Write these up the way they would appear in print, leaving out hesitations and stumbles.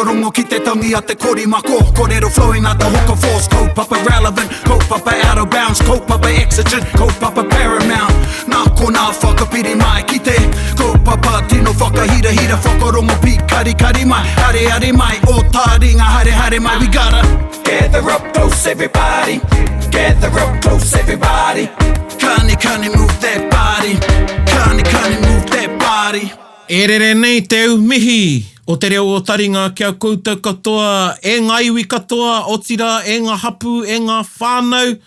whakarongo ki te tangi a te kori mako. Kōrero flowing out the hook of force. Kaupapa relevant, kaupapa out of bounds, kaupapa exigent, kaupapa paramount. Nā ko nā whakapiri mai ki te kaupapa tino whakahira hira whakarongo pi kari kari mai. Hare hare mai, o Taringa hare hare mai. We gotta gather up close everybody. Gather up close everybody. Kani move that body. Kani move that body. E rere nei te au mihi o te reo o Taringa kia koutou katoa, e ngā iwi katoa, o tira, e ngā hapu, e ngā whānau.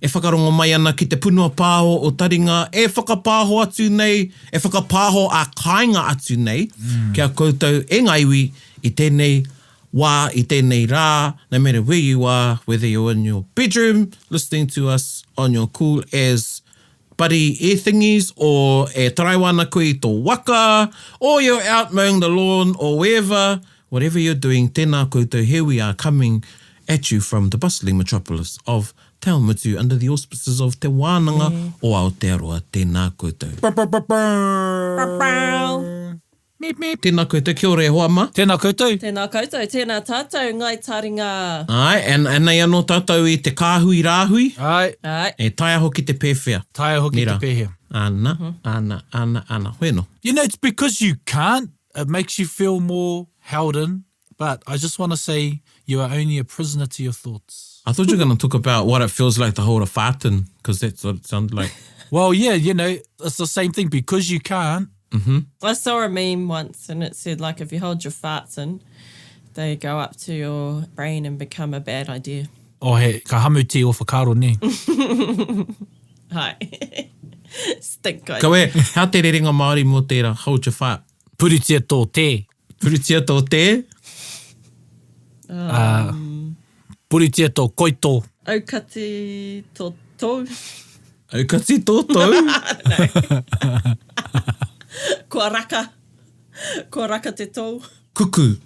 E whakarongo mai ana ki te punua pāho o Taringa, e whakapāho atu nei, e whakapāho a kāinga atu nei, kia koutou e ngā iwi i tēnei wā, i tēnei rā, no matter where you are, whether you're in your bedroom, listening to us on your cool as buddy air thingies, or e taraiwana koe tō waka, or you're out mowing the lawn, or whatever you're doing, tēnā koutou, here we are coming at you from the bustling metropolis of Taumutu under the auspices of Te Wānanga o Aotearoa, tēnā koutou. Tēnā koutou, kia ora e hoa ma. Tēnā koutou. Tēnā koutou, tēnā tātou, Ngā Taonga. Ai, and nei anō tātou i te kāhui rāhui. Ai. E tai aho ki te pēwhia. Tai aho ki te pēhea. Ana. Wheno. You know, it's because you can't. It makes you feel more held in. But I just want to say you are only a prisoner to your thoughts. I thought you were going to talk about what it feels like to hold a fartin, because that's what it sounded like. Well, yeah, you know, it's the same thing. Because you can't. Mm-hmm. I saw a meme once and it said, like, if you hold your farts in, they go up to your brain and become a bad idea. Oh, he, ka hamu te o whakaro ne. Hai. Stink idea. Ko e, how te rerenga Māori mō tērā, hold your fart? Puritia tō te. Puritia tō te? Puritia tō koito. Aukati tō tō. Aukati tō tō? Kua raka te tō. Kuku.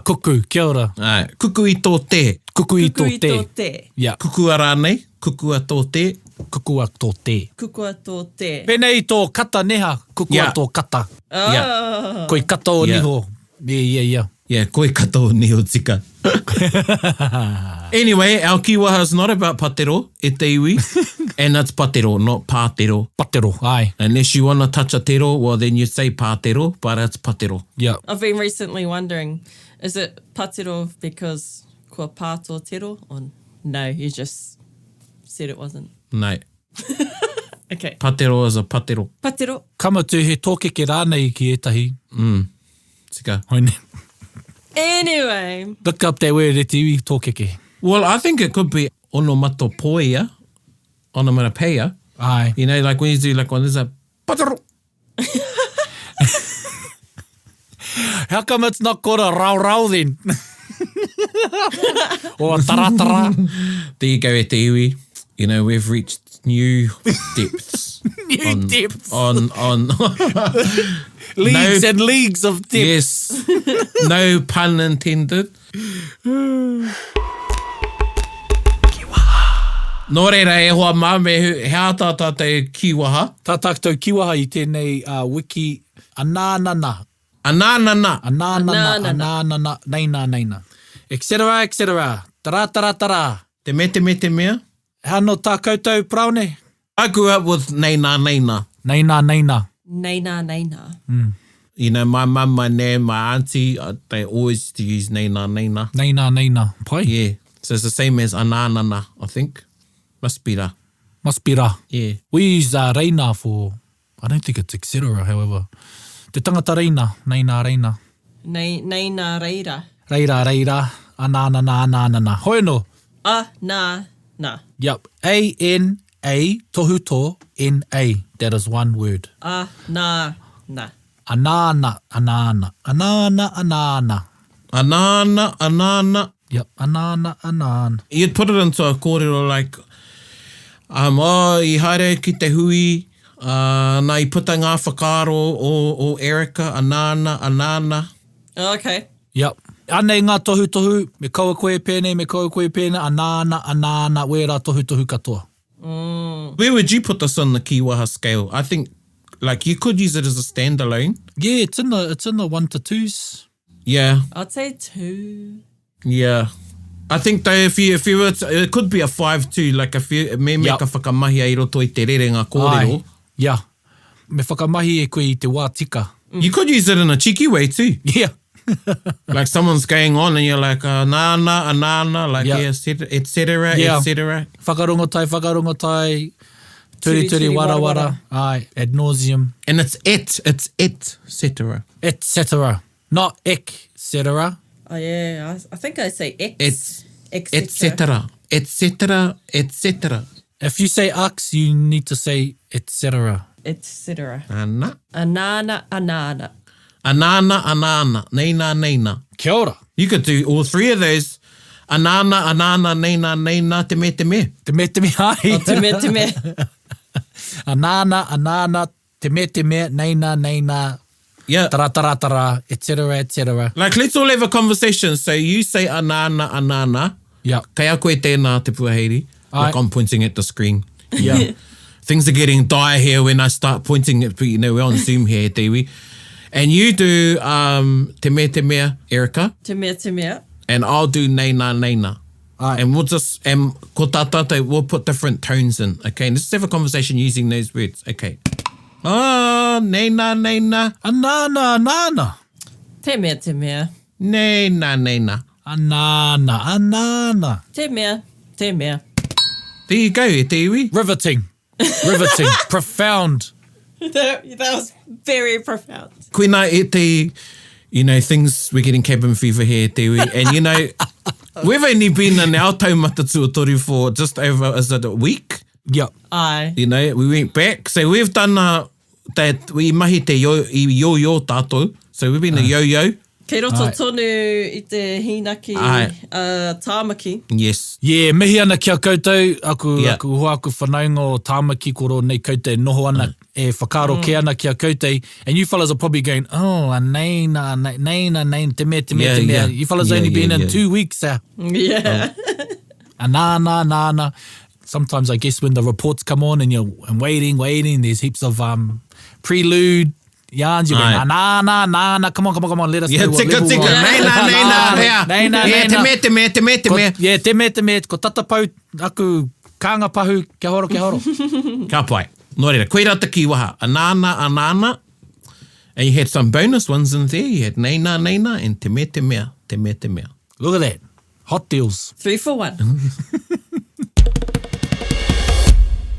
Kuku, kia ora. Ai, kuku i tō te. Kuku i tō te. Yeah. Kuku a rānei, kuku a tō te. Kuku a tō te. Kuku a tō te. Pēnei tō kata neha, kuku a tō kata. Oh. Koi kata o niho. Yeah. Yeah, koi kata o niho tika. Anyway, our kiwaha is not about patero, e te iwi. And that's patero, not pātero. Patero, ai. Unless you want to touch a tero, well then you say pātero, but it's patero. Yeah. I've been recently wondering, is it patero because kua pāto tero? Or no, you just said it wasn't. No. Okay. Patero is a patero. Patero. Kamatu he tōkeke rānei ki ētahi. Tika. Hoine. Anyway. Look up that word e te iwi, tōkeke. Well, I think it could be onomatopoeia, onomatopoeia. Aye. You know, like when you do like one, there's a patero. How come it's not called a rau then? Or a taratara? There you go, e te iwi. You know, we've reached new depths. Depths. On Leagues and leagues of depths. Yes. No pun intended. Nō reira e hoa mā me hea tā tātou kiwaha. Tā tātou kiwaha i tēnei wiki anānana. Anānana. Neina. Etc. Tara. Te mea. How no tā koutou praone? I grew up with neina. Neina. You know, my mum, my nan, my auntie, they always used to use neina. Neina. Pai? Yeah. So it's the same as anānana, I think. Must be ra. Yeah. We use reina for, I don't think it's etc. however. Te tangata reina. Neina reina. Neina reira. Reira. Anānana. Hoi no. Na. Yep. A-N-A, tohu tō, N-A. That is one word. Na. Anana. Yep, anana. You'd put it into a kōrero like, i haere ki te hui, nā I puta ngā whakaro o Erica, anana. Okay. Yep. Anei ngā tohu, me kaua koe pēnei, anana, wera tohu katoa. Where would you put this on the kiwaha scale? I think, like, you could use it as a standalone. Yeah, it's in the 1 to 2s. Yeah. I'd say 2. Yeah. I think though, if you were to, it could be a 5 too, like if you, me ka whakamahi ai roto I te rerenga kōrero. Yeah. Me whakamahi e koe I te wā tika. You could use it in a cheeky way too. Yeah. Like someone's going on and you're like, nāna, like, Yeah. et cetera, et cetera. Whakarongo tai, turi, wara. Ai, ad nauseum. And it's et cetera. Et cetera. Not ek cetera. Oh, yeah. I think I say X. Et cetera. Et cetera, et cetera. If you say ux, you need to say et cetera. Et cetera. Ana. Anana. Anana. Neina. Kia ora. You could do all 3 of those. Anana, neina, te me. Te me ai. Oh, te me. Anana, te me, neina. Yeah. Tara, et cetera. Like, let's all have a conversation. So you say anana. Yeah. Kei a koe tēnā te puaheiri. Like, I'm pointing at the screen. Yeah. Things are getting dire here when I start pointing at, we're on Zoom here, Tiwi. And you do te me, Erica. Te me. And I'll do neina. Aye. And we'll just, and ko tātātou, we'll put different tones in, okay? And let's have a conversation using those words, okay? Neina. Anana. Te me. Neina. Anana. Te me. There you go, e te iwi. Riveting. Profound. That was very profound. Koina e te, things, we're getting cabin fever here, te iwi. And we've only been in our taumata tuatori for just over, is it a week? Yep. Aye. We went back. So we've done that, we mahi te yo tātou. So we've been a yo-yo. Kei roto tonu I te hinaki tāmaki. Yes. Yeah, mihi ana kia koutou, aku hoa aku whanaunga o tāmaki koro nei koutou noho ana e whakaro ke ana kia koutou. And you fellas are probably going, neina, te mea. You fellas only been in 2 weeks. Yeah. Nana. Sometimes I guess when the reports come on and you're waiting, there's heaps of prelude, yarns, you're going, na, come on, let us know what tika, level we're neina, Neina. te me. Yeah, te me, ko tatapau, aku, kānga pahu, kia horo. Ka pai. Nō reira, koe rata ki waha, anana, and you had some bonus ones in there, you had neina, and te mea. Look at that, hot deals. 3 for 1.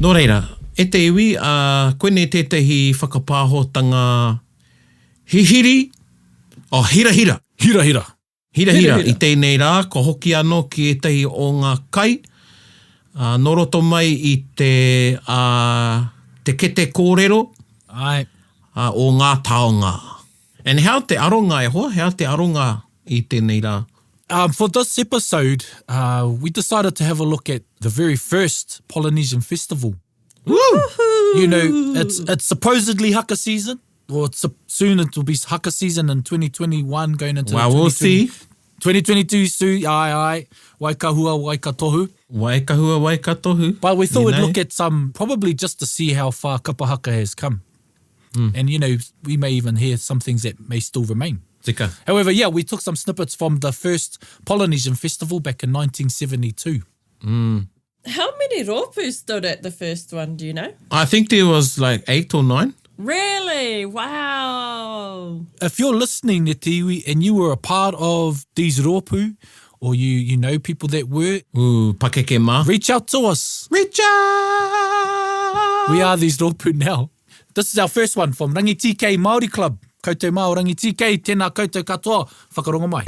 Nō reira, e te iwi, koene tētahi whakapāhotanga hihiri, hirahira. Hirahira. I tēnei rā, ko hoki anō ki etahi o ngā kai, noroto mai I te kite kōrero, Ai. o Ngā Taonga. And how te aronga e hoa? How te aronga I tēnei rā? For this episode, we decided to have a look at the very first Polynesian Festival. Woo! It's supposedly haka season, or soon it will be haka season in 2021 going into Well, we'll see. 2022 soon, ai, waikahua, waikatohu. Waikahua, waikatohu. But we thought we'd look at some, probably just to see how far kapahaka has come. And, we may even hear some things that may still remain. Tika. However, we took some snippets from the first Polynesian Festival back in 1972. How many rōpū stood at the first one, do you know? I think there was like 8 or 9. Really? Wow. If you're listening, Te Iwi, and you were a part of these rōpū, or you know people that were, Pakeke mā. reach out to us. Reach out! We are these rōpū now. This is our first one from Rangitike Māori Club. Koutou Māo Rangitike, tēnā koutou katoa, whakarongo mai.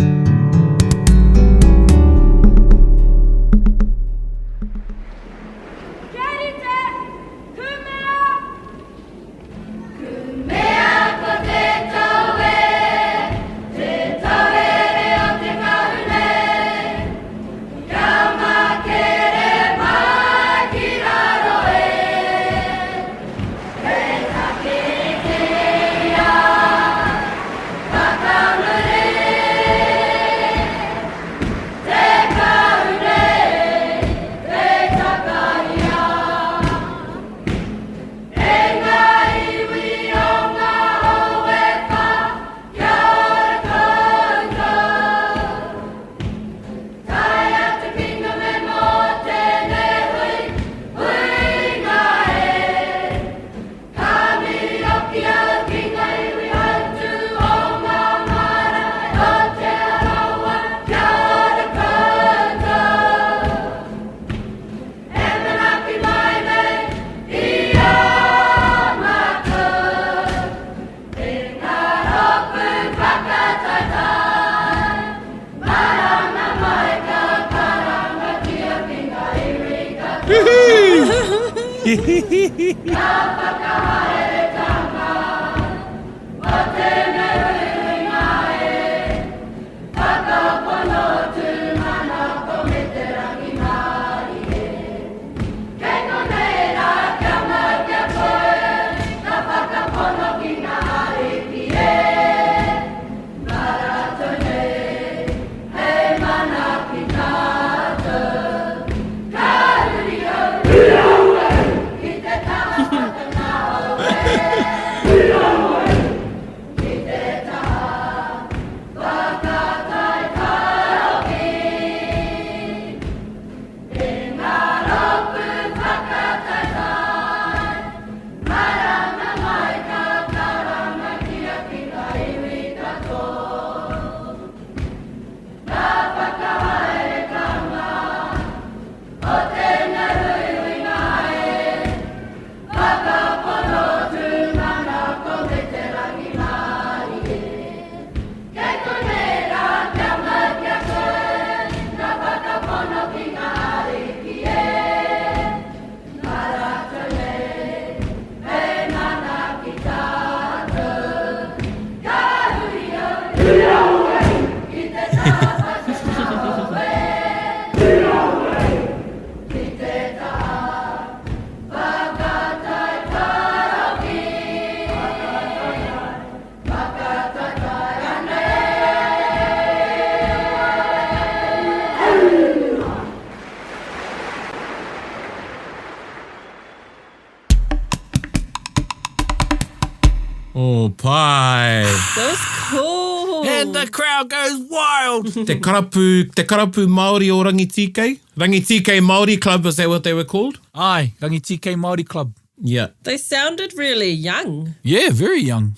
Oh, pai. That was cool. And the crowd goes wild. Te karapu Māori o Rangitike. Rangitike Māori Club, is that what they were called? Aye, Rangitike Māori Club. Yeah. They sounded really young. Yeah, very young.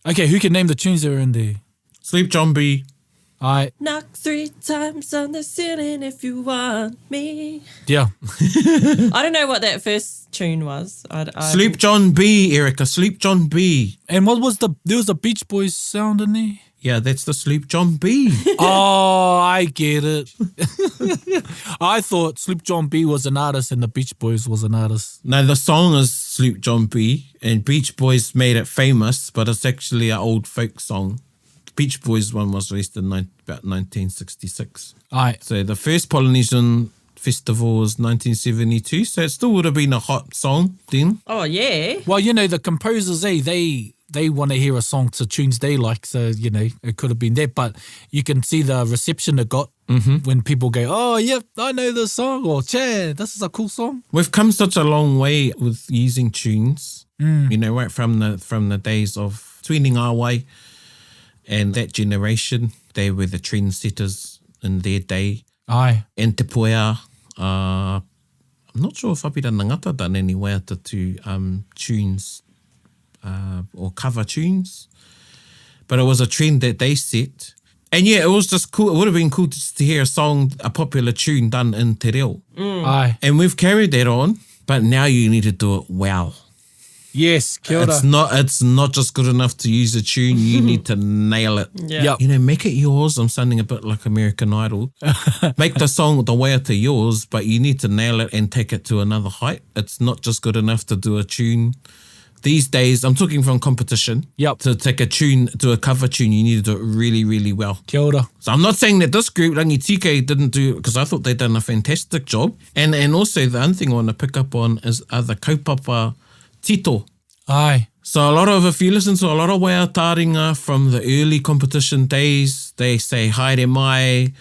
Okay, who can name the tunes that were in there? Sleep John B. Aye, Knock 3 times on the ceiling if you want me. yeah. I don't know what that first tune was. Sleep John B, Erica. Sleep John B. And what was there was a Beach Boys sound in there? Yeah, that's the Sleep John B. Oh, I get it. I thought Sloop John B was an artist and the Beach Boys was an artist. No, the song is Sleep John B, and Beach Boys made it famous, but it's actually an old folk song. Beach Boys one was released in about 1966. Aye. So the first Polynesian Festival was 1972, so it still would have been a hot song then. Oh, yeah. Well, you know, the composers, they want to hear a song to tunes they like, so, you know, it could have been that. But you can see the reception it got when people go, oh, yep, I know this song, or, che, this is a cool song. We've come such a long way with using tunes, you know, right from the days of Tuini Ngāwai and that generation. They were the trendsetters in their day. Aye. And Te Poea, I'm not sure if Apira Ngata done any waiata to tunes or cover tunes, but it was a trend that they set. And yeah, it was just cool. It would have been cool to hear a popular tune done in te reo. Aye. And we've carried that on, but now you need to do it well. Yes, kia ora. It's not just good enough to use a tune, you need to nail it. Yeah. Yep. You know, make it yours. I'm sounding a bit like American Idol. Make the song the waiata yours, but you need to nail it and take it to another height. It's not just good enough to do a tune. These days, I'm talking from competition. Yep. To take a tune, to a cover tune, you need to do it really, really well. Kia ora. So I'm not saying that this group, Rangitike, didn't do, because I thought they'd done a fantastic job. And also the other thing I want to pick up on is the kaupapa tito. Aye. So a lot of, if you listen to a lot of wea Taringa from the early competition days, they say haere mai,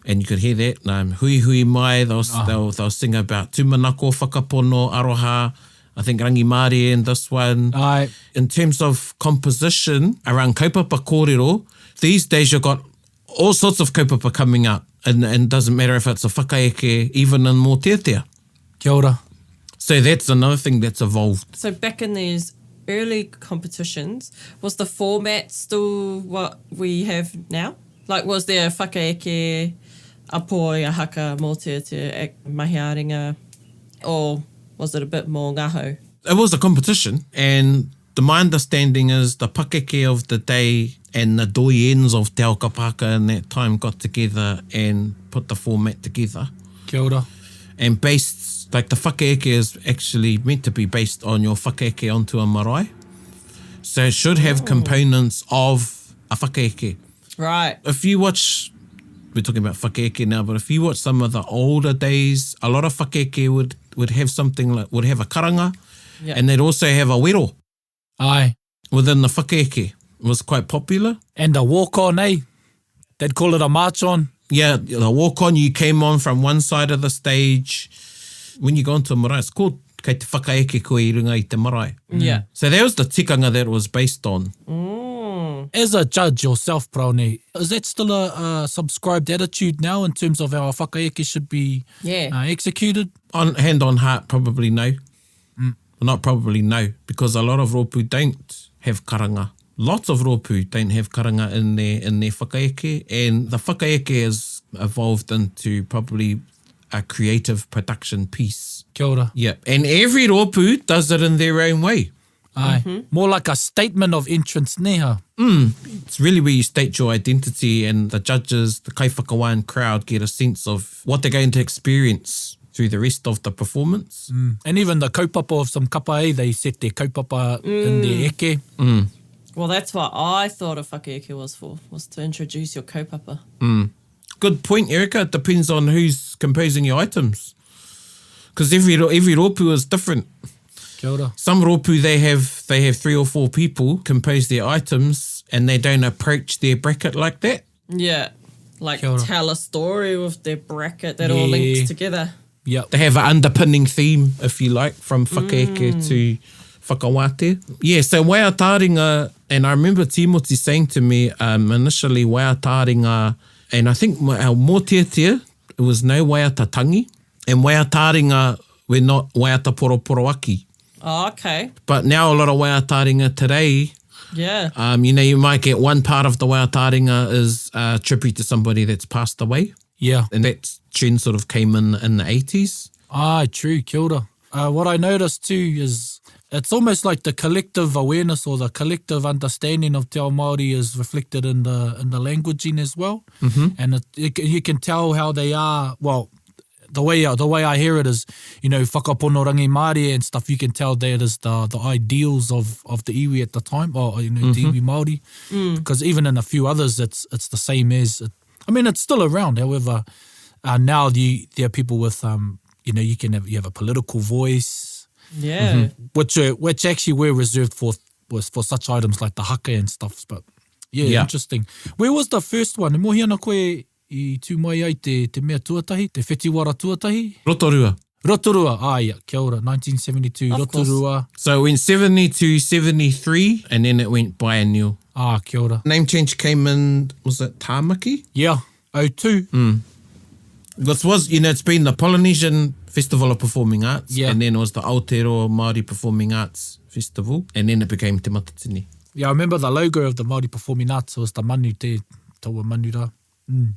and you could hear that, hui hui mai, they'll sing about tumanako, whakapono, aroha, I think Rangi Māori in this one. Aye. In terms of composition around kaupapa kōrero, these days you've got all sorts of kaupapa coming up, and it doesn't matter if it's a whakaeke, even in mō teatea. Kia ora. So that's another thing that's evolved. So back in these early competitions, was the format still what we have now? Like, was there a whakaeke, a poi, a haka, mō te mahi āringa, or was it a bit more ngaho? It was a competition, and my understanding is the pakeke of the day and the doyens of te ao kapahaka in that time got together and put the format together Kia ora. and based Like the whakaeke is actually meant to be based on your whakaeke onto a marae. So it should have components of a whakaeke. Right. If you watch, we're talking about whakaeke now, but if you watch some of the older days, a lot of whakaeke would have something like, would have a karanga, and they'd also have a wero. Aye. Within the whakaeke. It was quite popular. And the walk-on, eh? They'd call it a march-on. Yeah, the walk-on, you came on from one side of the stage. When you go into a marae, it's called kei te whakaeke koe I runga I te marae. Yeah. So that was the tikanga that it was based on. As a judge yourself, Praone, is that still a subscribed attitude now in terms of how a whakaeke should be executed? On hand on heart, probably no. Well, not probably no, because a lot of rōpū don't have karanga. Lots of rōpū don't have karanga in their whakaeke, and the whakaeke has evolved into probably a creative production piece. Kia ora. Yeah, and every rōpū does it in their own way. Aye. More like a statement of entrance neha. It's really where you state your identity, and the judges, the kaiwhakawān crowd get a sense of what they're going to experience through the rest of the performance. And even the kaupapa of some kapa, they set their kaupapa in their eke. Well, that's what I thought a whakaeke was to introduce your kaupapa. Good point, Erica. It depends on who's composing your items. Because every rōpū is different. Kia ora. Some rōpū, they have 3 or 4 people compose their items, and they don't approach their bracket like that. Yeah. Like Kia ora. tell a story with their bracket that all links together. Yep. They have an underpinning theme, if you like, from whakaeke to whakawate. Yeah, so waia Taringa, and I remember Timoti saying to me initially waia Taringa, and I think our mōtiatia, it was no waiata tangi, and waia Taringa, we're not waiata poroporoaki. Oh, okay. But now a lot of waia Taringa today, Yeah. you might get one part of the waia Taringa is a tribute to somebody that's passed away. Yeah. And that trend sort of came in the 80s. Ah, true. Kia ora. What I noticed too is it's almost like the collective awareness or the collective understanding of te ao Māori is reflected in the languaging as well. And you can tell how they are, well, the way I hear it is, whakaponorangi Māori and stuff, you can tell that is the ideals of the iwi at the time, or, the iwi Māori. Because even in a few others, it's the same as, it's still around. However, now there are people with, you have a political voice. Yeah. Which actually were reserved for such items like the haka and stuff. But yeah, interesting. Where was the first one? Mohi ana koe I tū mai ai te mea tuatahi, te Whetiwara tuatahi? Rotorua. Rotorua, yeah, kia ora, 1972, Of Rotorua. So it went 70 to 73, and then it went biennial. Kia ora. Name change came in, was it Tāmaki? Yeah, 02. This was, it's been the Polynesian Festival of Performing Arts, and then it was the Aotearoa Māori Performing Arts Festival, and then it became Te Matatini. Yeah, I remember the logo of the Māori Performing Arts was the manu te taua manu rā.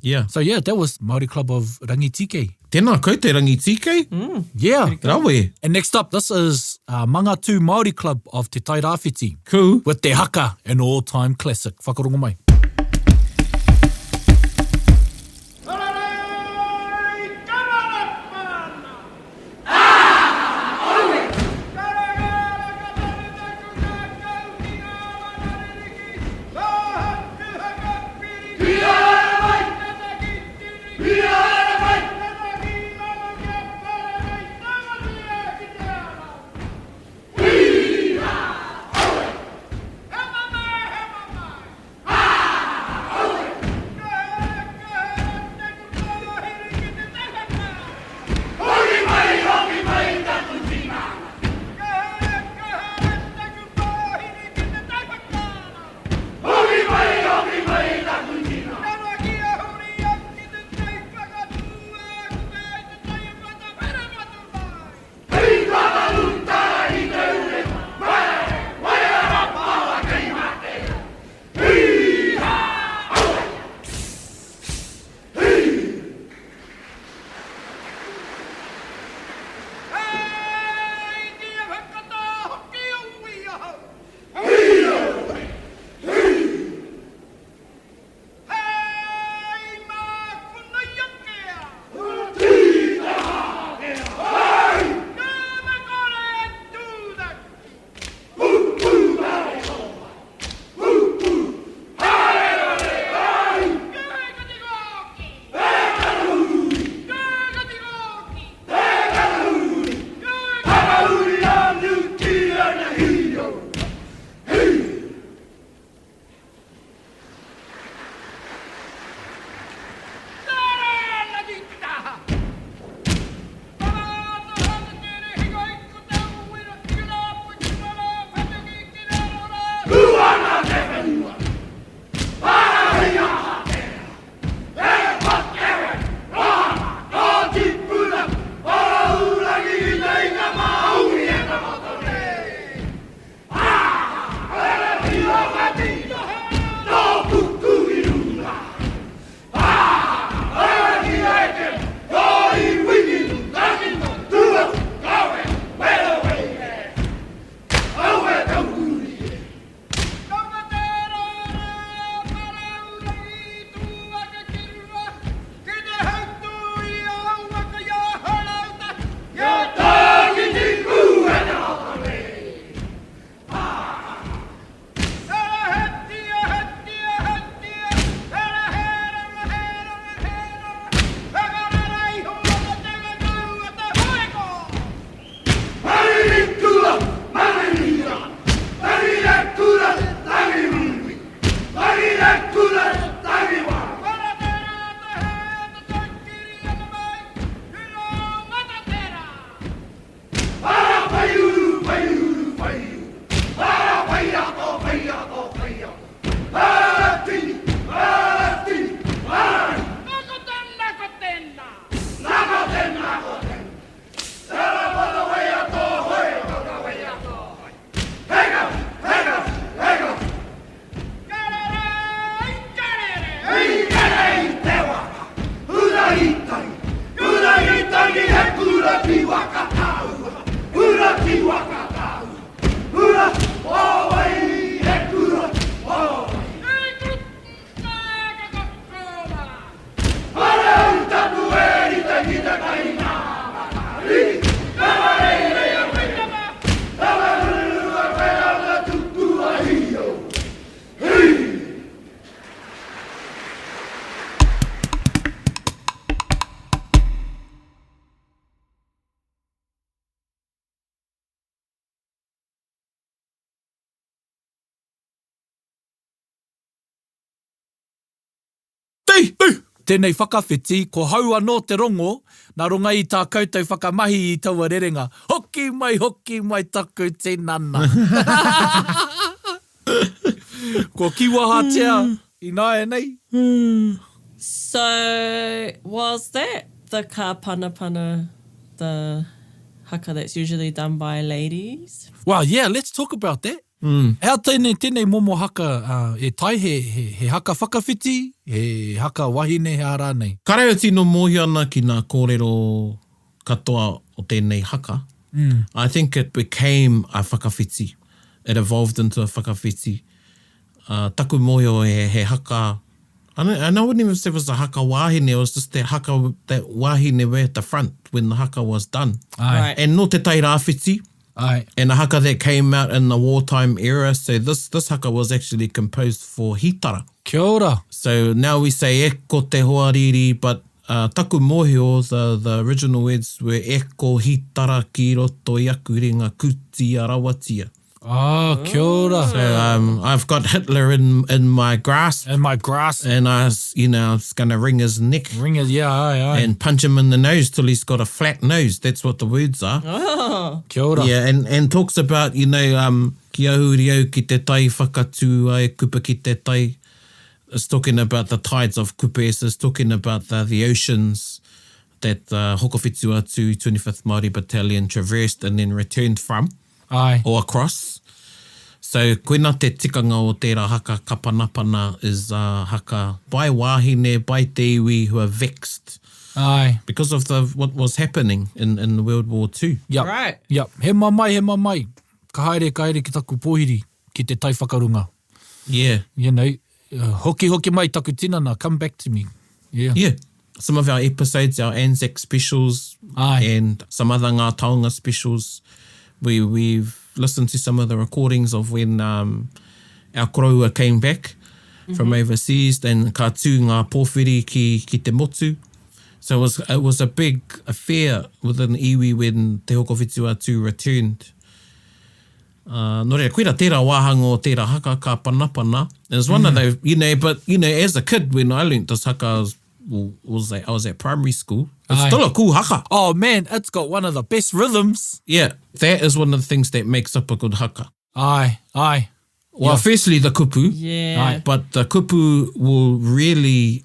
Yeah. So yeah, that was Māori Club of Rangitike. Tēnā koe te Rangitike? Yeah. Rawe. And next up, this is Mangatu Māori Club of Te Tairāwhiti. Cool. With te haka, an all-time classic. Whakarongo mai. Tei! Tēnei whakawhiti, ko haua no te rongo, nā runga i tā koutou whakamahi i taua rerenga. Hoki mai taku te nana. Ko kiwahatea, i nā ēnei. So, was that the ka panapana, the haka that's usually done by ladies? Well, yeah, let's talk about that. Hea tēnei momo haka e tai he haka whakawhiti, he haka wahine he ara nei. Ka reo tino mōhi ana ki nā kōrero katoa o tēnei haka. I think it became a whakawhiti. It evolved into a whakawhiti. Taku mōhio he haka... And I wouldn't even say it was a haka wahine, it was just that haka, that wahine were at the front when the haka was done. Ai. Right. And no te tai rāwhiti. Ai. And a haka that came out in the wartime era. So this haka was actually composed for hitara. Kia ora. So now we say e ko te hoariri, but taku mōhio, the original words were e ko hitara ki roto i aku ringa kuti a rawatia. Ah, kia ora. So I've got Hitler in my grasp. And my grass. And I was going to wring his neck. Ring it, yeah, ai. And punch him in the nose till he's got a flat nose. That's what the words are. Oh. Kia ora. Yeah, and talks about, ki ahuri au ki te tai whakatū ai kupa ki te tai. It's talking about the tides of kupa. It's talking about the oceans that Hokowhitu Atu 25th Māori Battalion traversed and then returned from. Ai. Or across. So koina te tikanga o tērā haka kapanapana is haka by wāhine, by te iwi who are vexed Ai. because of what was happening in World War II. Yep. Right. Yep. He mamai. Ka haere ki taku pōhiri ki te tai whakarunga. Yeah. You know, hoki mai taku tinana, come back to me. Yeah. Yeah. Some of our episodes, our Anzac specials Ai. and some other Ngā Taonga specials, we've listened to some of the recordings of when our koroua came back from overseas, and ka tū ngā pōwhiri ki te motu. So it was a big affair within iwi when te Hokowhitu Atu returned. No rea, koera tērā wāhanga o tērā haka ka panapana. It was one of those, but as a kid when I learnt this haka, I was at primary school. It's Aye. still a cool haka. Oh man, it's got one of the best rhythms. Yeah, that is one of the things that makes up a good haka. Ai. Well, Yeah. firstly, the kupu. Yeah. Aye. But the kupu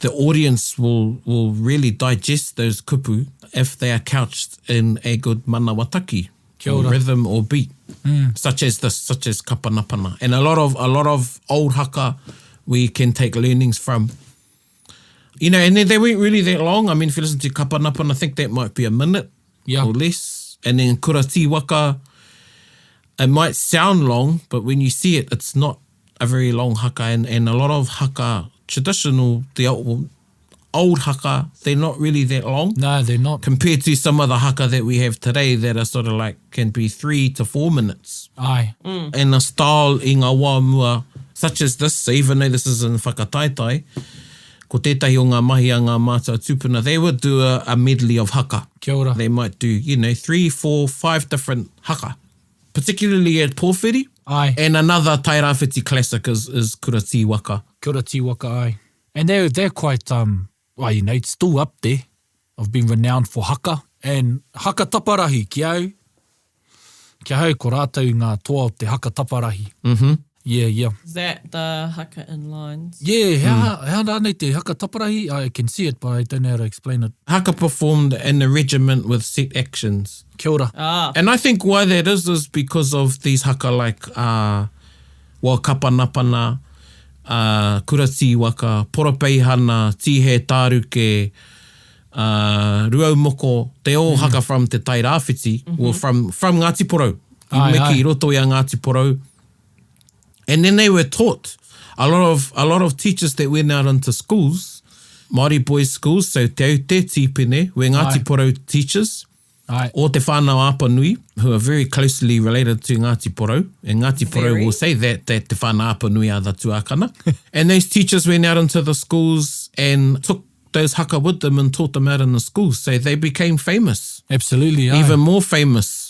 the audience will really digest those kupu if they are couched in a good manawataki, Kia or ora. rhythm or beat, such as kapanapana. And a lot of old haka we can take learnings from. And they weren't really that long. I mean, if you listen to kapanapana, I think that might be a minute Yeah. or less. And then kurati waka, it might sound long, but when you see it, it's not a very long haka. And a lot of haka, traditional, the old haka, they're not really that long. No, they're not. Compared to some of the haka that we have today that are sort of like, can be 3 to 4 minutes. Ai. And a style i ngā wā mua, such as this, so even though this is in whakataitai, ko tētahi o ngā mahi a ngā mātua tūpuna, they would do a medley of haka. Kia ora. They might do, 3, 4, 5 different haka, particularly at pōwhiri. Ai. And another tairawhiti classic is kurati waka. Kia ora waka, ai. And they're quite, it's still up there of being renowned for haka. And haka taparahi, kia hau ko rātou ngā toa o te haka taparahi. Mm-hmm. Yeah. Is that the haka in lines? Yeah, how rānei te haka taparahi? I can see it, but I don't know how to explain it. Haka performed in a regiment with set actions. Kia ora. Ah. And I think why that is because of these haka like kapanapana, kurati waka, poropeihana, tihe tāruke, ruaumoko, they all haka from te tai rāwhiti, or from Ngāti Porou. Ai, I ai. meki roto i a Ngāti Porou. And then they were taught. A lot of teachers that went out into schools, Māori boys schools, so te tīpene, were Ngāti Ai. Porou teachers, Ai. o te whānau Apanui, who are very closely related to Ngāti Porou. And Ngāti Porou Very. will say that te whānau Apanui are the tuakana. And those teachers went out into the schools and took those haka with them and taught them out in the schools. So they became famous, Absolutely, ai. even more famous.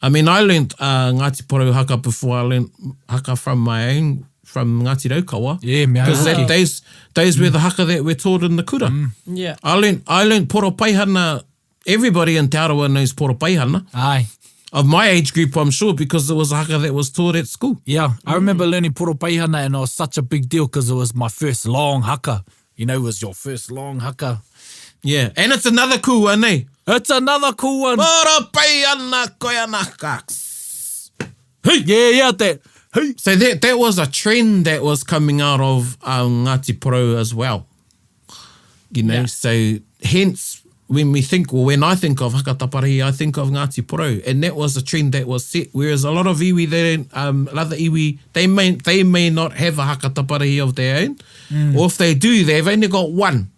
I mean, I learnt Ngāti Porou haka before I learnt haka from my own from Ngāti Raukawa. Yeah, me Because those were the haka that we're taught in the kura. Yeah. I learned poro paihana. Everybody in Te Arawa knows poro paihana. Aye. Of my age group, I'm sure, because it was a haka that was taught at school. Yeah, I remember learning poro paihana and it was such a big deal because it was my first long haka. You know, it was your first long haka. Yeah, and it's another cool one, eh? It's another cool one. Poro paihana koianaka. Hey, yeah, that. Hey. So that was a trend that was coming out of Ngāti Porou as well. You know, so hence when I think of hakataparahi, I think of Ngāti Porou, and that was a trend that was set. Whereas a lot of iwi, other iwi, they may not have a hakataparahi of their own, or if they do, they've only got one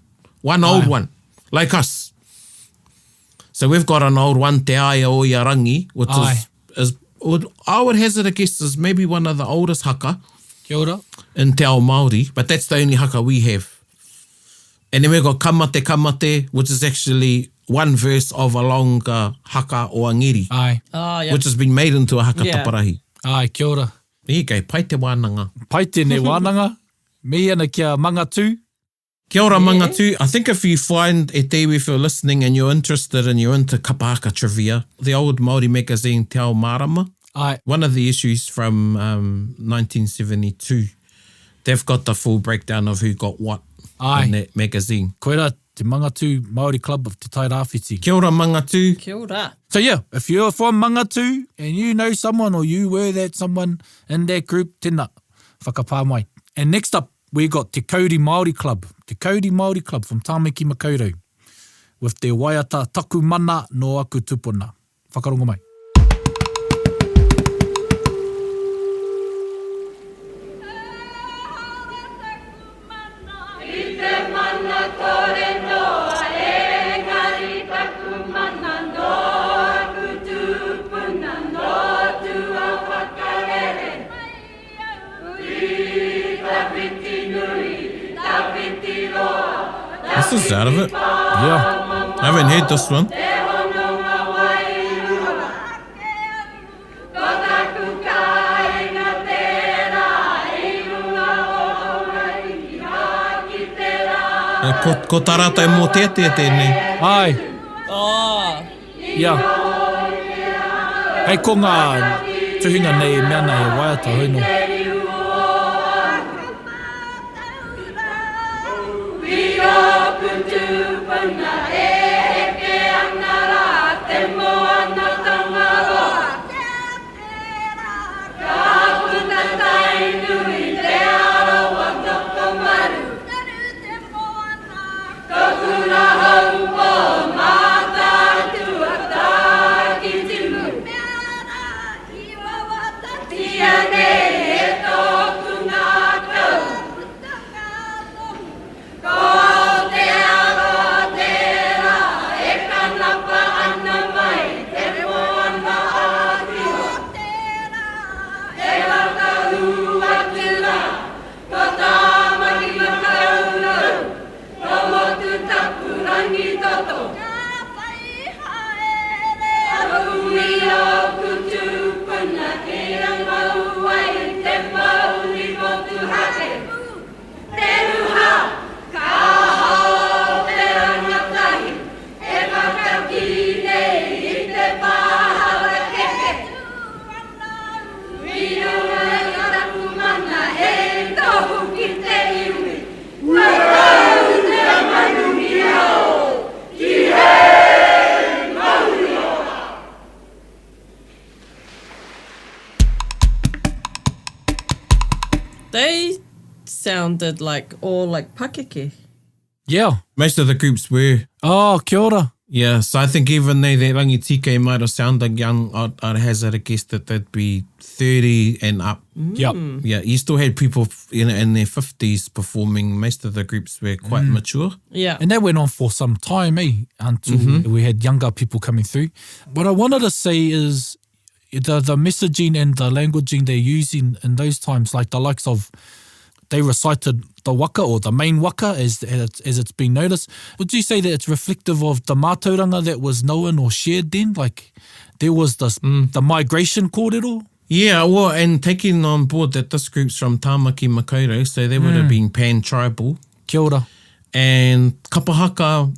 old one, like us. So we've got an old one, Te Aia o Iarangi, which is I would hazard a guess is maybe one of the oldest haka Kia ora. in Te Ao Māori, but that's the only haka we have. And then we've got kamate, which is actually one verse of a longer haka o angiri, Aye. Oh, yeah. which has been made into a hakataparahi. Aye, kia ora. There you go, pai te wānanga. Pai tēnei wānanga. Me ana kia mangatu. Kia ora mangatu. I think if you find e te iwi, if you're listening and you're interested and you're into kapahaka trivia, the old Māori magazine Te Ao Marama, Aye. one of the issues from 1972, they've got the full breakdown of who got what in that magazine. Koera, te Mangatu Māori Club of Te Tairāwhiti. Kia ora mangatu. Kia ora. So yeah, if you're from Mangatu and you know someone or you were that someone in that group, tēnā, whakapā mai. And next up, we got Te Kauri Māori Club. Te Kauri Māori Club from Tāmaki Makaurau with their waiata taku mana no aku tupuna. Whakarongo mai. This is out of it. Yeah. I haven't heard this one. Ko tarata e mō tēnei. Ai. Oh. Yeah. Hei ko ngā tuhinga nei mea nei e waiata hoino. They sounded like all like pakeke. Yeah. Most of the groups were. Oh, kia ora. Yeah, so I think even though that rangi tike might have sounded young, I'd hazard a guess that they'd be 30 and up. Yep. Yeah, you still had people in their 50s performing. Most of the groups were quite mature. Yeah. And that went on for some time, until we had younger people coming through. What I wanted to say is the messaging and the languaging they're using in those times, like the likes of, they recited the waka or the main waka as it's been noticed. Would you say that it's reflective of the mātauranga that was known or shared then? Like there was this, the migration kōrero? Yeah, well, and taking on board that this group's from Tāmaki Makaurau, so they would have been pan-tribal. Kia ora. And kapahaka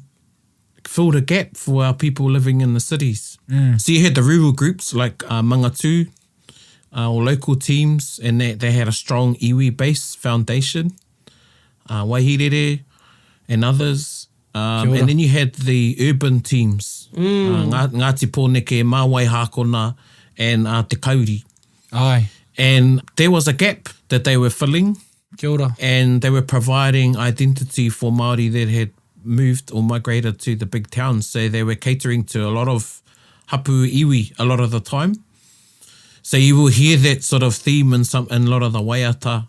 filled a gap for our people living in the cities. So you had the rural groups like Mangatu or local teams, and they had a strong iwi base foundation, Waihirere and others. And then you had the urban teams, Ngāti Pōneke, Māwai Hākona, and Te Kauri. Ai. And there was a gap that they were filling. Kia ora. And they were providing identity for Māori that had moved or migrated to the big towns. So they were catering to a lot of hapu iwi a lot of the time. So you will hear that sort of theme in a lot of the waiata.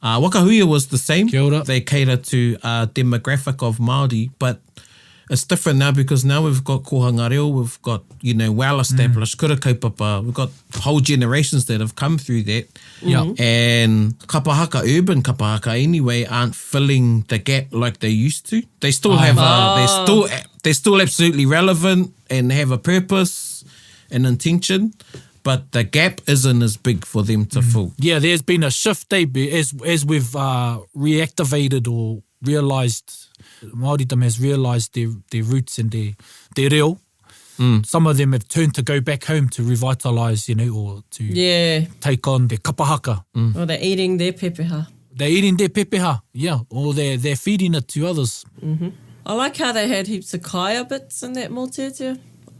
Wakahuia was the same. Kia ora. They cater to a demographic of Māori, but it's different now because now we've got kohanga reo, we've got, well-established kura kaupapa, we've got whole generations that have come through that. Yeah. And kapahaka, urban kapahaka anyway, aren't filling the gap like they used to. They still have they're still absolutely relevant and have a purpose and intention, but the gap isn't as big for them to fill. Yeah, there's been a shift, as we've reactivated or realised, Māoridom has realised their roots and their reo. Some of them have turned to go back home to revitalise, or to take on their kapahaka. Or they're eating their pepeha. They're eating their pepeha, or they're feeding it to others. I like how they had heaps of kaya bits in that mōteatea.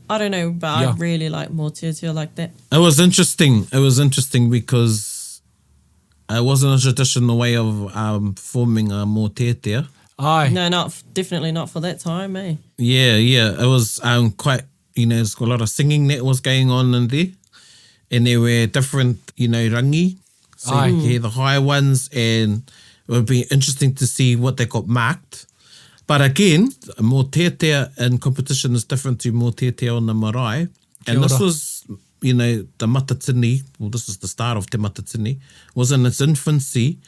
I don't know, but I really like mōteatea like that. It was interesting. It was interesting because it wasn't a traditional way of forming a mōteatea. Aye. No, definitely not for that time, eh? Yeah. It was quite, there's a lot of singing that was going on in there. And there were different, rangi. So you hear the high ones, and it would be interesting to see what they got marked. But again, mōteatea in competition is different to mōteatea on the marae. And this was, the matatini, well, this is the start of te matatini, was in its infancy.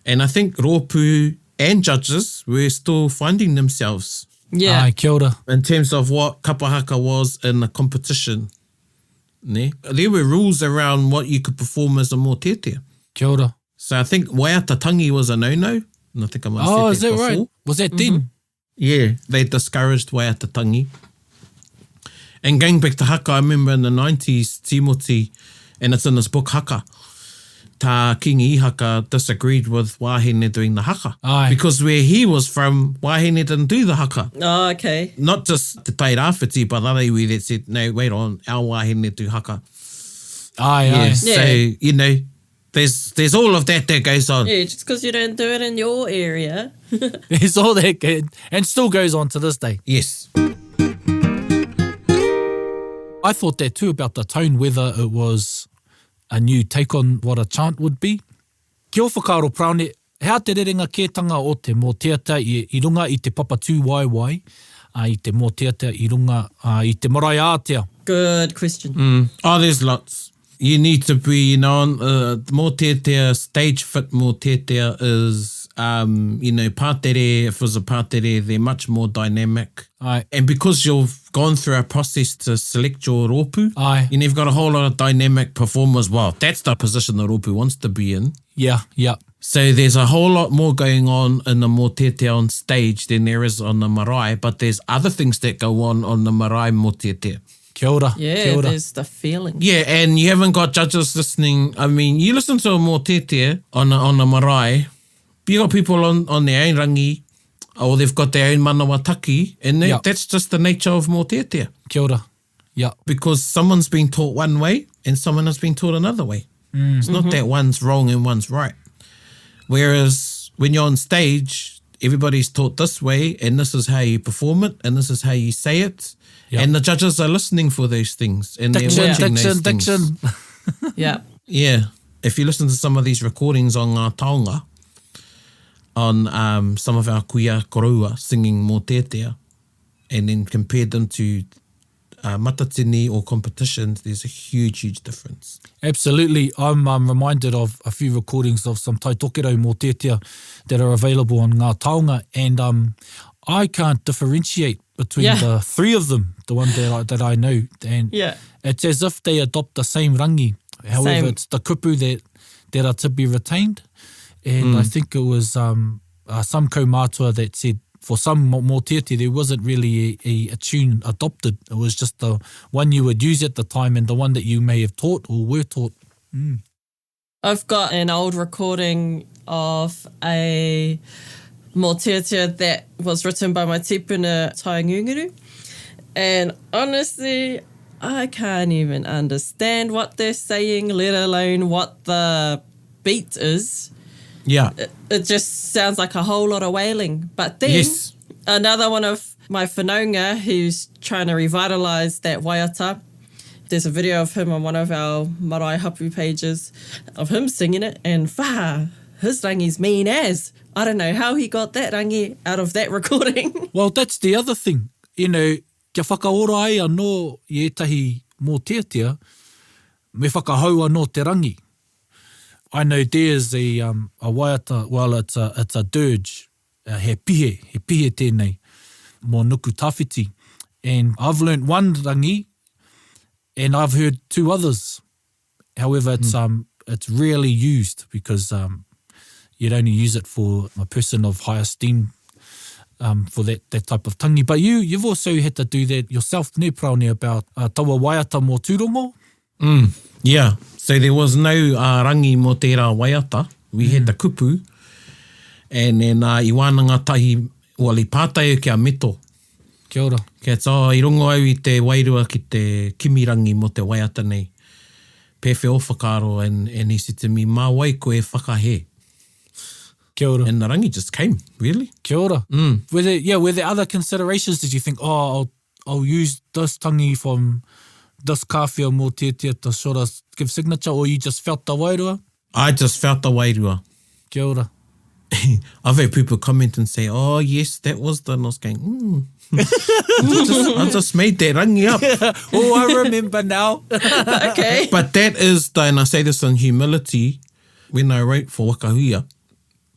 And I think rōpū and judges were still finding themselves. Yeah. Ai, kia ora. In terms of what kapahaka was in a competition. Ne? There were rules around what you could perform as a mōteatea. Kia ora. So I think waiata-tangi was a no-no. And I think I might have is said that that before. right? Was that then? Yeah, they discouraged waiata-tangi. And going back to haka, I remember in the 90s, Timoti, and it's in his book Haka, tā kingi I haka disagreed with wāhine doing the haka. Aye. Because where he was from, wāhine didn't do the haka. Oh, okay. Not just te tai rāwhiti, but other iwi that said, no, wait on, our wāhine do haka. Aye. So, there's all of that goes on. Yeah, just because you don't do it in your area. It's all that good. And still goes on to this day. Yes. I thought that too about the tone, whether it was a new take on what a chant would be. Kia ora whakaaro praone, hea te rerenga kētanga o te mōteatea I runga I te papatū waiwai, I te mōteatea I runga I te marae ātea. Good question. Oh, there's lots. You need to be, mōteatea, stage fit mōteatea is, pātere, if it was a pātere, they're much more dynamic. Aye. And because you've gone through a process to select your rōpū, Aye. you've got a whole lot of dynamic performers. Well, that's the position the rōpū wants to be in. Yeah. So there's a whole lot more going on in the mōteatea on stage than there is on the marae, but there's other things that go on the marae mōteatea. Kia ora. Yeah, Kia ora. there's the feeling. Yeah, and you haven't got judges listening. I mean, you listen to a mōteatea on a marae, you got people on their own rangi, or they've got their own manawa taki, and that's just the nature of mōteatea. Kia ora. Yeah. Because someone's been taught one way and someone has been taught another way. It's not that one's wrong and one's right. Whereas when you're on stage, everybody's taught this way, and this is how you perform it, and this is how you say it. Yep. And the judges are listening for those things, and they're watching those things. Yeah. Yeah. If you listen to some of these recordings on Ngā Taonga, on some of our kuia korua singing mōteatea, and then compared them to matatini or competitions, there's a huge difference. Absolutely. I'm reminded of a few recordings of some taitokero mōteatea that are available on Ngā Taonga, and I can't differentiate between the three of them, the one that I know. And it's as if they adopt the same rangi. However, Same. it's the kupu that are to be retained. And I think it was some kaumātua that said for some mōtieti there wasn't really a tune adopted. It was just the one you would use at the time and the one that you may have taught or were taught. I've got an old recording of a mōtiatia that was written by my tipuna Taingungiru. And honestly, I can't even understand what they're saying, let alone what the beat is. Yeah. It just sounds like a whole lot of wailing. But then Yes. another one of my whanaunga who's trying to revitalise that waiata, there's a video of him on one of our marae hapu pages of him singing it, and his rangi's mean as. I don't know how he got that rangi out of that recording. Well, that's the other thing. You know, kia whakaora ai anō i ētahi mōtiatia, me whakahau anō te rangi. I know there's a waiata, well, it's a dirge, he pihe tēnei, mō nuku tawhiti. And I've learnt one rangi, and I've heard two others. However, it's rarely used because you'd only use it for a person of high esteem for that type of tangi. But you've also had to do that yourself, ne praone, about taua waiata mō tūrongo. Yeah. So there was no rangi mō tērā waiata. We had the kupu. And then I wānanga tahi wali pātai kia mito. Kia ora. Kia tā, i rongo au i te wairua ki te kimirangi mō te waiata nei. Pewhi o whakaro, and he said to me, mā wai koe whakahe. Kia ora. And the rangi just came, really. Kia ora. Were there other considerations? Did you think, I'll use this tangi from this kāwhia mō tētia to sort of give signature, or you just felt the wairua? I just felt the wairua. Kia ora. I've had people comment and say, oh, yes, that was the... And I was going, I just made that rangi up. Oh, I remember now. Okay. But that is, and I say this in humility, when I wrote for Wakahuia,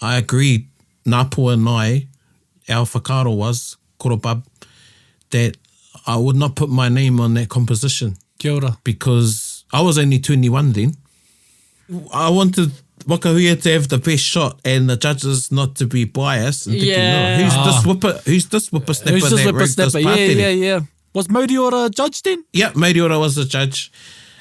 I agreed, nā pua nai, our whakaro was, korobab, that I would not put my name on that composition. Kia ora. Because I was only 21 then. I wanted Wakahuia to have the best shot and the judges not to be biased. And thinking, who's this whippersnapper Who's this that wrote this whippersnapper? pātere? Yeah. Was Moriora a judge then? Yeah, Moriora was the judge.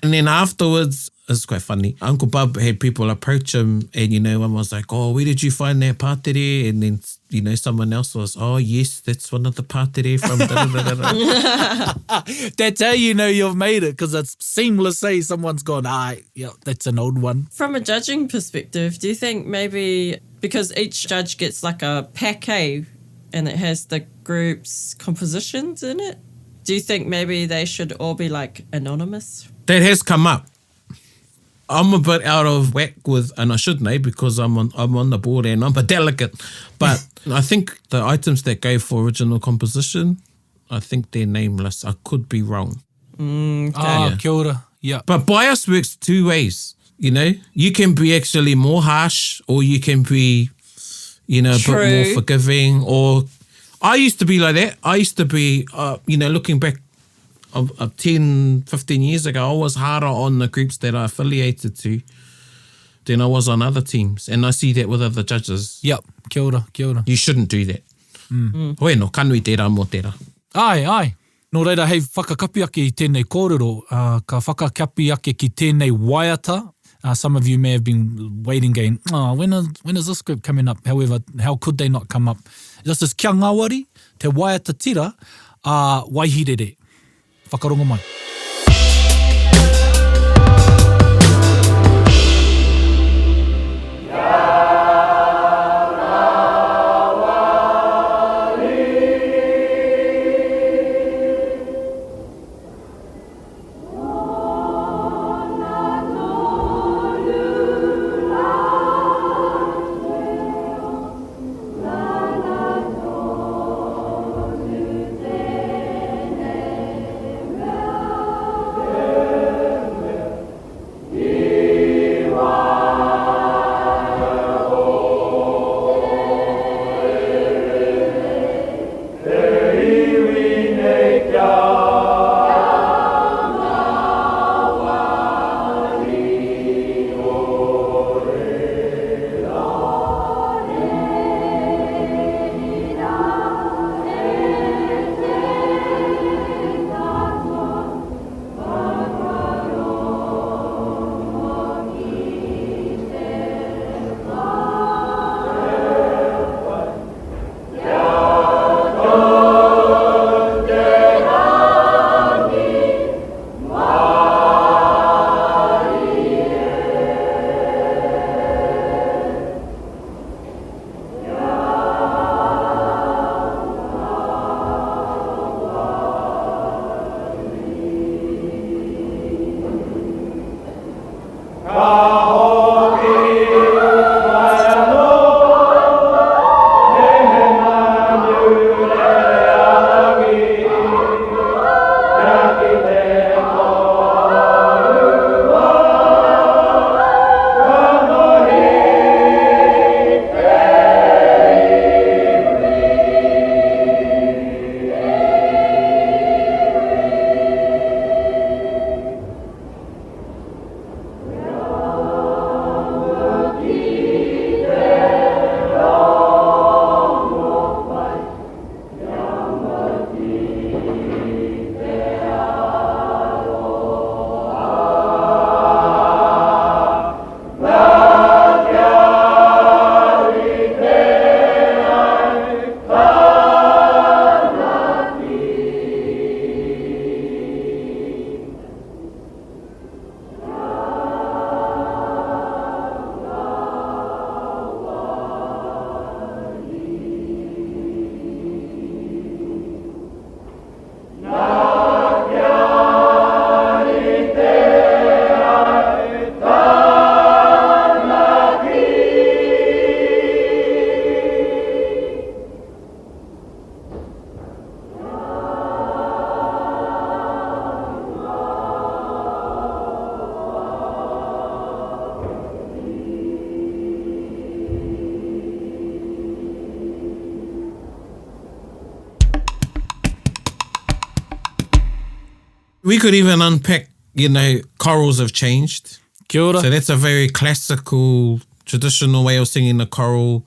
And then afterwards, it's quite funny, Uncle Bub had people approach him, and, one was like, oh, where did you find that pātere? And then, someone else was, oh, yes, that's one of the pātere from da-da-da-da-da. That's how you know you've made it, because it's seamless, eh? Someone's gone, that's an old one. From a judging perspective, do you think maybe, because each judge gets like a paku and it has the group's compositions in it, do you think maybe they should all be like anonymous? That has come up. I'm a bit out of whack with, and I shouldn't, because I'm on the board and I'm a delegate. But I think the items that go for original composition, I think they're nameless. I could be wrong. Kia ora. Yeah. But bias works two ways, You can be actually more harsh, or you can be, a bit more forgiving. Or I used to be like that. I used to be, looking back, 10, 15 years ago, I was harder on the groups that I affiliated to than I was on other teams. And I see that with other judges. Yep, kia ora. You shouldn't do that. Hoi no, kanui tērā mō tērā. Ai. Nō reira, hei whakakapi ake i tēnei kōrero, ka whakakapi ake ki tēnei waiata. Some of you may have been waiting going, when is this group coming up? However, how could they not come up? This is kia ngāwari, te waiata tira, waihirere. Whakarongo mai. We could even unpack, corals have changed. Kia ora. So that's a very classical, traditional way of singing the choral.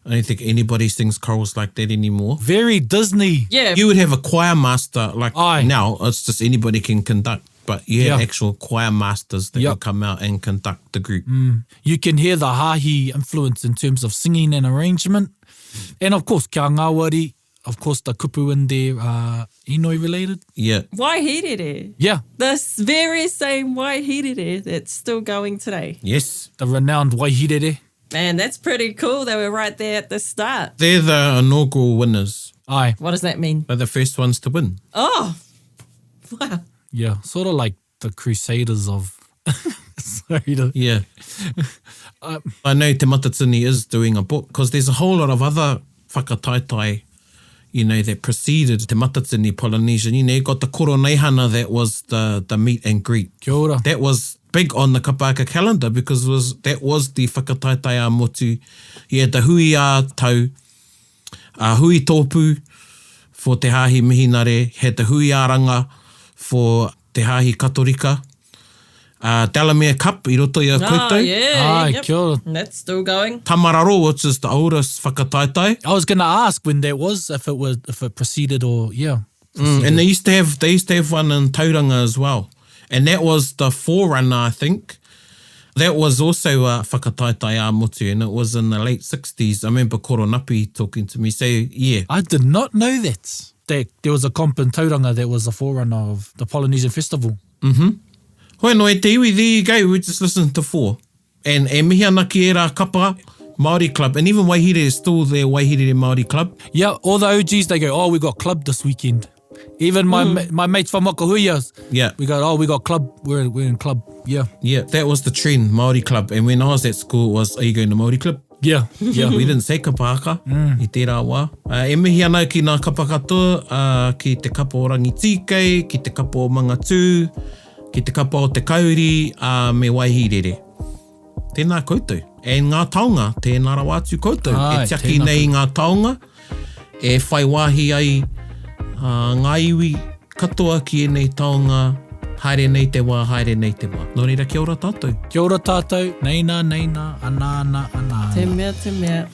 I don't think anybody sings chorals like that anymore. Very Disney. Yeah. You would have a choir master, like Aye. now, it's just anybody can conduct, but you have actual choir masters that would come out and conduct the group. You can hear the hāhi influence in terms of singing and arrangement. And of course, kia ngāwari, of course, the kupu in there ēnei related. Yeah. Waihere. Yeah, This very same waihere that's still going today. Yes. the renowned Waihirere. Man, that's pretty cool. They were right there at the start. They're the inaugural winners. Aye, What does that mean? They're the first ones to win. Oh, wow. yeah, sort of like the Crusaders of... Sorry to... Yeah. I know Te Matatini is doing a book because there's a whole lot of other whakataitai, that preceded Te Matatini Polynesian. You got the koroneihana that was the meet and greet. Kia ora. That was big on the kapahaka calendar because that was the whakataitai a motu. You had the hui a tau, hui tōpū for te hāhi mihinare, had the hui a ranga for te hāhi katorika, Delamere Cup, I roto i a koutou. Oh, yeah. Aye, Yep. kia ora. That's still going. Tamararo, which is the oldest whakataitai. I was going to ask when that was, if it preceded or, yeah. And they used to have one in Tauranga as well. And that was the forerunner, I think. That was also a whakataitai a motu, and it was in the late 60s. I remember Koronapi talking to me. So, yeah. I did not know that there was a comp in Tauranga that was a forerunner of the Polynesian Festival. Hoi no e te iwi, there you go, we just listened to 4. And e mihi ana ki e rā kapa, Māori Club. And even Waihire is still there, Waihire Māori Club. Yeah, all the OGs, they go, oh, we got club this weekend. Even my mates from Makahuia, Yeah. we got club, we're in club, yeah. Yeah, that was the trend, Māori Club. And when I was at school, it was, are you going to Māori Club? Yeah, yeah. We didn't say kapahaka, I tērā wā. E mihi ana ki nā kapa katoa, ki te kapa o rangi tīkei, ki te kapa o mangatū, ki te kapa o te kauri, me waihirere. Tēnā koutou. E Ngā Taonga, tēnā rawātu koutou. Ai, E tiaki tēnā nei Ngā Taonga, e whai wāhi ai ngā iwi katoa ki ēnei Taonga, haere nei te wā, haere nei te wā. Nō reira, kia ora tātou. Kia ora tātou, neina, anana. Te mea, te mea.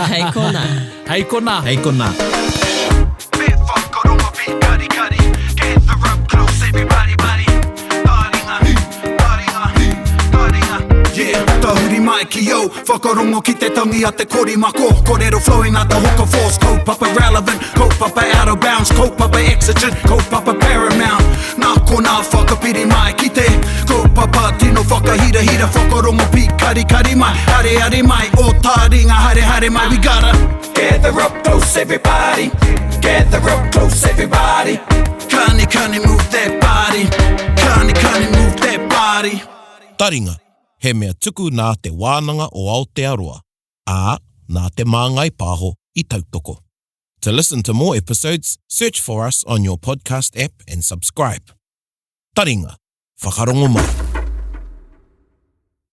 Hei kona. Hei kona. Hei kona. Bit whakarongo, bit kari. Gather up close, everybody, buddy. Taringa. Yeah, tahuri mai ki yo. Whakarongo ki te tangi a te kori mako. Korero flowing out the hoka force. Kaupapa relevant, kaupapa out of bounds. Kaupapa exigent, kaupapa paramount. Nā kona whakapiri mai ki te. Kaupapa tino whakahira. Whakarongo pi kari mai. Hare mai, o Taringa, hare mai. We gotta gather up close, everybody. Gather up close, everybody. Kani move that body. Kani move that body. Taringa, he mea tuku nā te wānanga o Aotearoa, nā te māngai pāho I tautoko. To listen to more episodes, search for us on your podcast app and subscribe. Taringa, whakarongo mai.